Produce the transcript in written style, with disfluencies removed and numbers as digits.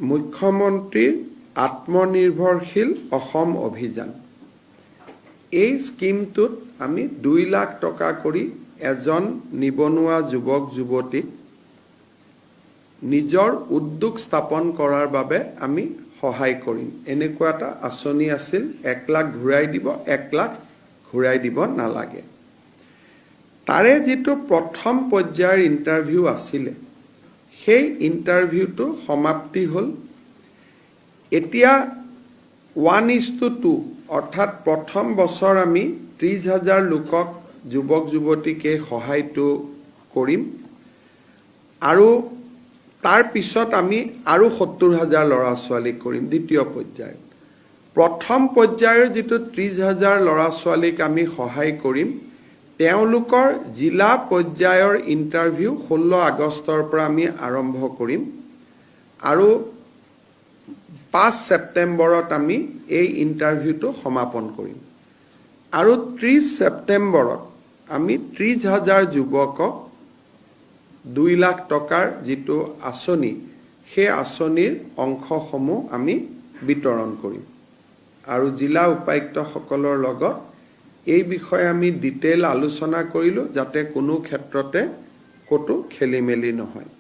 মুখ্যমন্ত্ৰীৰ আত্মনিৰ্ভৰশীল অসম অভিযান। এই স্কিমটোত আমি 2 লাখ টকা কৰি এজন নিবনুৱা যুৱক যুৱতীক নিজৰ উদ্যোগ স্থাপন কৰাৰ বাবে আমি সহায় কৰিম। এনেকুৱা এটা আঁচনি আছিল। 1 লাখ ঘূৰাই দিব, 1 লাখ ঘূৰাই দিব নালাগে। তাৰে যিটো প্ৰথম পৰ্যায়ৰ ইণ্টাৰভিউ আছিলে, সেই ইণ্টাৰভিউটো সমাপ্তি হ'ল। এতিয়া 1:2 অৰ্থাৎ প্ৰথম বছৰ আমি 30,000 লোকক যুৱক যুৱতীক এই সহায়টো কৰিম আৰু তাৰ পিছত আমি আৰু 70,000 ল'ৰা ছোৱালীক কৰিম দ্বিতীয় পৰ্যায়ত। প্ৰথম পৰ্যায়ৰ যিটো 30,000 ল'ৰা ছোৱালীক আমি সহায় কৰিম, তেওঁলোকৰ জিলা পৰ্যায়ৰ ইণ্টাৰভিউ 16 আগষ্টৰ পৰা আমি আৰম্ভ কৰিম আৰু 5 ছেপ্টেম্বৰত আমি এই ইণ্টাৰভিউটো সমাপন কৰিম আৰু 30 ছেপ্টেম্বৰত আমি 30,000 যুৱকক 2 লাখ টকাৰ যিটো আঁচনি, সেই আঁচনিৰ অংশসমূহ আমি বিতৰণ কৰিম আৰু জিলা উপায়ুক্তসকলৰ লগত এই বিষয়ে আমি ডিটেইল আলোচনা কৰিলোঁ, যাতে কোনো ক্ষেত্ৰতে ক'তো খেলিমেলি নহয়।